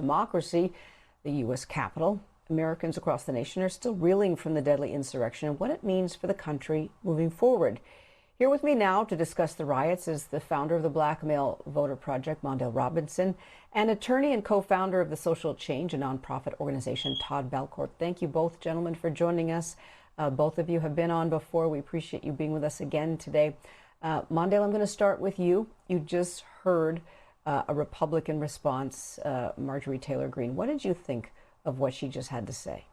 democracy, the U.S. Capitol. Americans across the nation are still reeling from the deadly insurrection and what it means for the country moving forward. Here with me now to discuss the riots is the founder of the Black Male Voter Project, Mondale Robinson, and attorney and co-founder of the Social Change, a nonprofit organization, Todd. Thank you both, gentlemen, for joining us. Both of you have been on before. We appreciate you being with us again today. Mondale, I'm going to start with you. You just heard a Republican response, Marjorie Taylor Greene. What did you think of what she just had to say?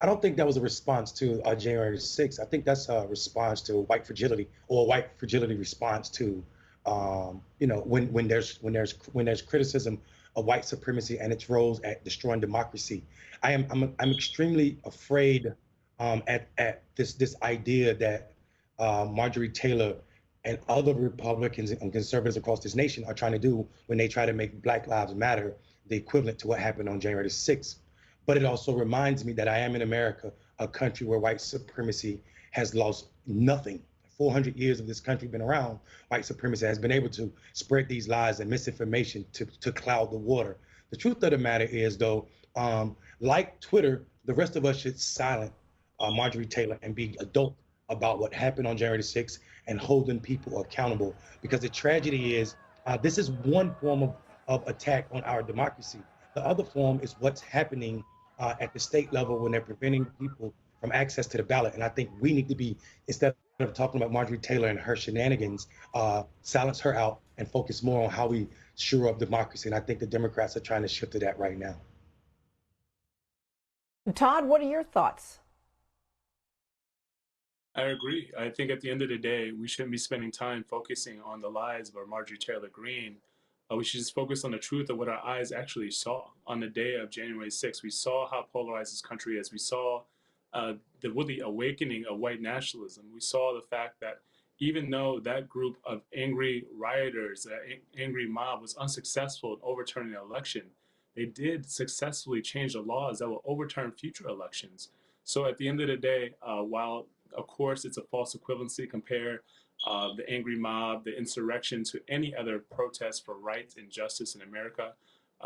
I don't think that was a response to January 6th. I think that's a response to white fragility, or a white fragility response to, when there's criticism of white supremacy and its roles at destroying democracy. I'm extremely afraid at this idea that Marjorie Taylor and other Republicans and conservatives across this nation are trying to do when they try to make Black Lives Matter the equivalent to what happened on January 6th. But it also reminds me that I am in America, a country where white supremacy has lost nothing. 400 years of this country been around, white supremacy has been able to spread these lies and misinformation to cloud the water. The truth of the matter is, though, like Twitter, the rest of us should silence Marjorie Taylor and be adult about what happened on January 6th and holding people accountable. Because the tragedy is, this is one form of attack on our democracy. The other form is what's happening at the state level when they're preventing people from access to the ballot. And I think we need to be, instead of talking about Marjorie Taylor and her shenanigans, silence her out and focus more on how we shore up democracy. And I think the Democrats are trying to shift to that right now. Todd, what are your thoughts? I agree. I think at the end of the day, we shouldn't be spending time focusing on the lies of Marjorie Taylor Greene. We should just focus on the truth of what our eyes actually saw on the day of January 6th. We saw how polarized this country is. We saw the really awakening of white nationalism. We saw the fact that even though that group of angry rioters, that angry mob was unsuccessful in overturning the election, they did successfully change the laws that will overturn future elections. So at the end of the day, while of course it's a false equivalency, compare the angry mob, the insurrection to any other protest for rights and justice in America,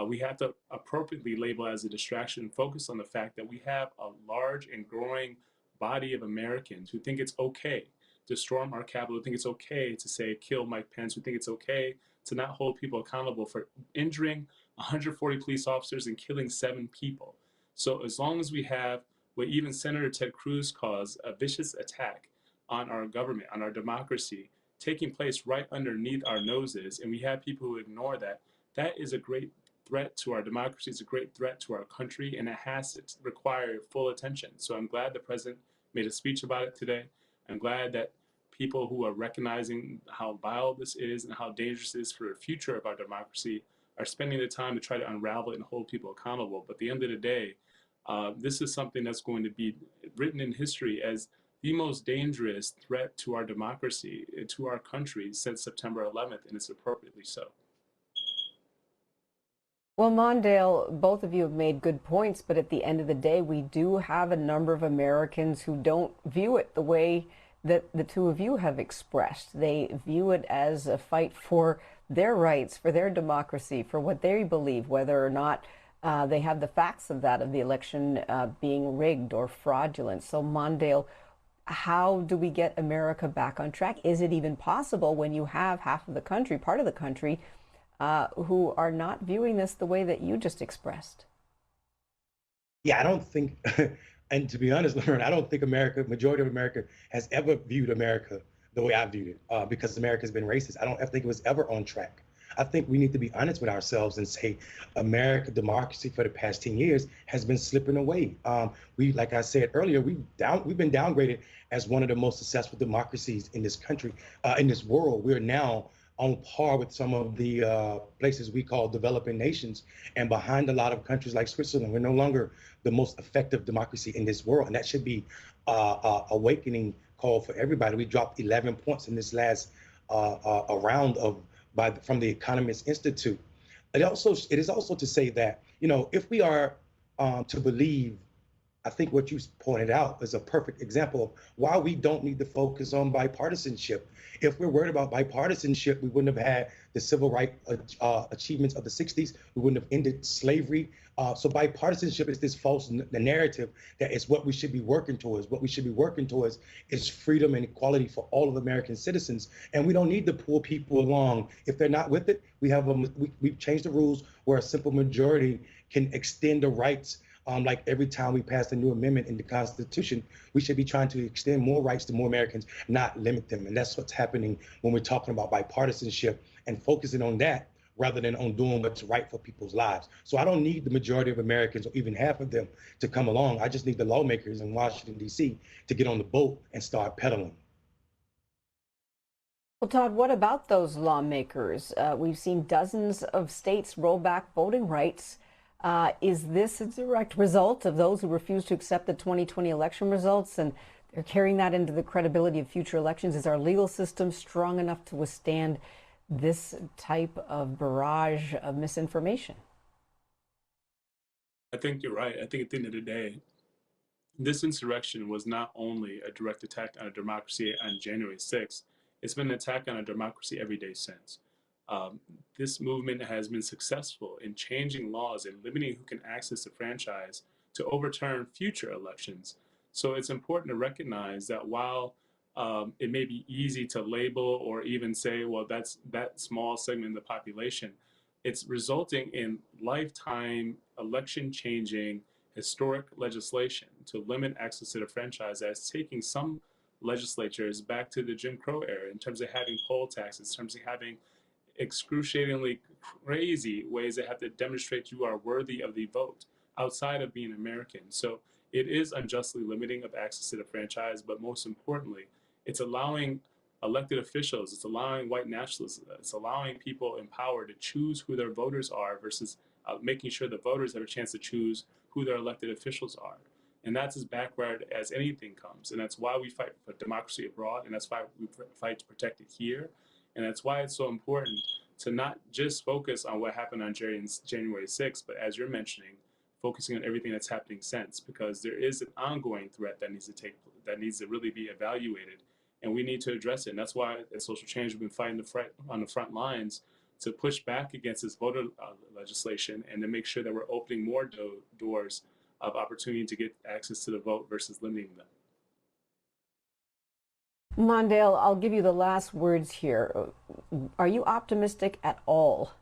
we have to appropriately label as a distraction and focus on the fact that we have a large and growing body of Americans who think it's okay to storm our Capitol, who think it's okay to say kill Mike Pence, who think it's okay to not hold people accountable for injuring 140 police officers and killing 7 people. So as long as we have what even Senator Ted Cruz calls a vicious attack on our government, on our democracy, taking place right underneath our noses, and we have people who ignore that, that is a great threat to our democracy, it's a great threat to our country, and it has to require full attention. So I'm glad the president made a speech about it today. I'm glad that people who are recognizing how vile this is and how dangerous it is for the future of our democracy are spending the time to try to unravel it and hold people accountable. But at the end of the day, this is something that's going to be written in history as the most dangerous threat to our democracy, to our country since September 11th, and it's appropriately so. Well, Mondale, both of you have made good points, but at the end of the day, we do have a number of Americans who don't view it the way that the two of you have expressed. They view it as a fight for their rights, for their democracy, for what they believe, whether or not they have the facts of that, of the election being rigged or fraudulent. So, Mondale, how do we get America back on track? Is it even possible when you have half of the country, part of the country, who are not viewing this the way that you just expressed? Yeah, I don't think, and to be honest, Laverne, I don't think majority of America has ever viewed America the way I viewed it, because America's been racist. I don't think it was ever on track. I think we need to be honest with ourselves and say American democracy for the past 10 years has been slipping away. Like I said earlier, we've been downgraded as one of the most successful democracies in this country, in this world. We're now on par with some of the places we call developing nations, and behind a lot of countries like Switzerland. We're no longer the most effective democracy in this world, and that should be awakening call for everybody. We dropped 11 points in this last round from the Economist Institute. It is also to say that, if we are to believe I think what you pointed out is a perfect example of why we don't need to focus on bipartisanship. If we're worried about bipartisanship, we wouldn't have had the civil rights achievements of the 60s. We wouldn't have ended slavery. So bipartisanship is this false narrative that is what we should be working towards. What we should be working towards is freedom and equality for all of American citizens. And we don't need to pull people along. If they're not with it, we've changed the rules where a simple majority can extend the rights. Like every time we pass a new amendment in the Constitution, we should be trying to extend more rights to more Americans, not limit them. And that's what's happening when we're talking about bipartisanship and focusing on that rather than on doing what's right for people's lives. So I don't need the majority of Americans or even half of them to come along. I just need the lawmakers in Washington, D.C. to get on the boat and start pedaling. Well, Todd, what about those lawmakers? We've seen dozens of states roll back voting rights. Is this a direct result of those who refuse to accept the 2020 election results, and they're carrying that into the credibility of future elections? Is our legal system strong enough to withstand this type of barrage of misinformation? I think you're right. I think at the end of the day, this insurrection was not only a direct attack on a democracy on January 6th, it's been an attack on a democracy every day since. This movement has been successful in changing laws and limiting who can access the franchise to overturn future elections. So it's important to recognize that while it may be easy to label or even say, well, that's that small segment of the population, it's resulting in lifetime election changing historic legislation to limit access to the franchise that's taking some legislatures back to the Jim Crow era in terms of having poll taxes, in terms of having excruciatingly crazy ways that have to demonstrate you are worthy of the vote outside of being American. So it is unjustly limiting of access to the franchise, but most importantly, it's allowing elected officials, it's allowing white nationalists, it's allowing people in power to choose who their voters are versus making sure the voters have a chance to choose who their elected officials are. And that's as backward as anything comes. And that's why we fight for democracy abroad, and that's why we fight to protect it here. And that's why it's so important to not just focus on what happened on January 6th, but as you're mentioning, focusing on everything that's happening since, because there is an ongoing threat that needs to really be evaluated, and we need to address it. And that's why at Social Change we've been fighting on the front lines to push back against this voter legislation and to make sure that we're opening more doors of opportunity to get access to the vote versus limiting them. Mondale, I'll give you the last words here. Are you optimistic at all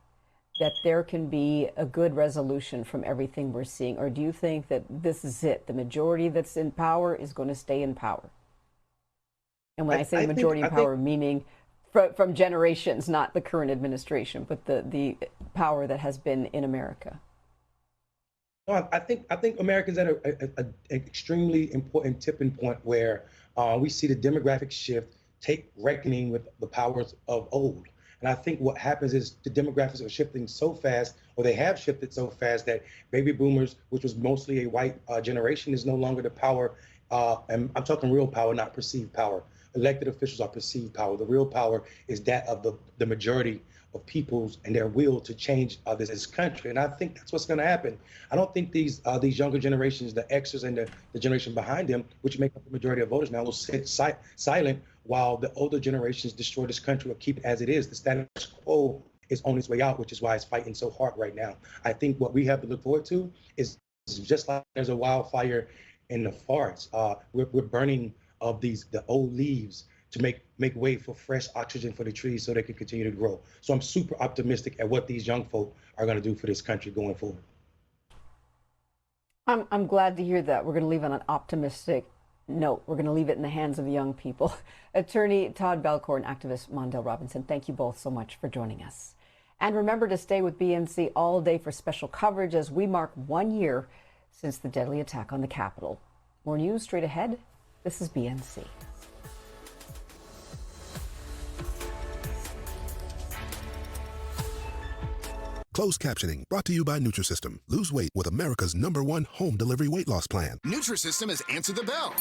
that there can be a good resolution from everything we're seeing? Or do you think that this is it? The majority that's in power is going to stay in power? And when I say majority in power, meaning from generations, not the current administration, but the power that has been in America. No, I think Americans at an extremely important tipping point where we see the demographic shift take reckoning with the powers of old. And I think what happens is the demographics are shifting so fast, or they have shifted so fast, that baby boomers, which was mostly a white generation, is no longer the power. And I'm talking real power, not perceived power. Elected officials are perceived power. The real power is that of the majority of peoples and their will to change this country. And I think that's what's going to happen. I don't think these younger generations, the Xers and the generation behind them, which make up the majority of voters now, will sit silent while the older generations destroy this country or keep it as it is. The status quo is on its way out, which is why it's fighting so hard right now. I think what we have to look forward to is just like there's a wildfire in the forest. We're burning of the old leaves to make way for fresh oxygen for the trees so they can continue to grow. So I'm super optimistic at what these young folk are going to do for this country going forward. I'm glad to hear that. We're going to leave on an optimistic note. We're going to leave it in the hands of young people. Attorney Todd Belcourt and activist Mondale Robinson, thank you both so much for joining us. And remember to stay with BNC all day for special coverage as we mark 1 year since the deadly attack on the Capitol. More news straight ahead. This is BNC. Closed captioning brought to you by Nutrisystem. Lose weight with America's #1 home delivery weight loss plan. Nutrisystem has answered the bell.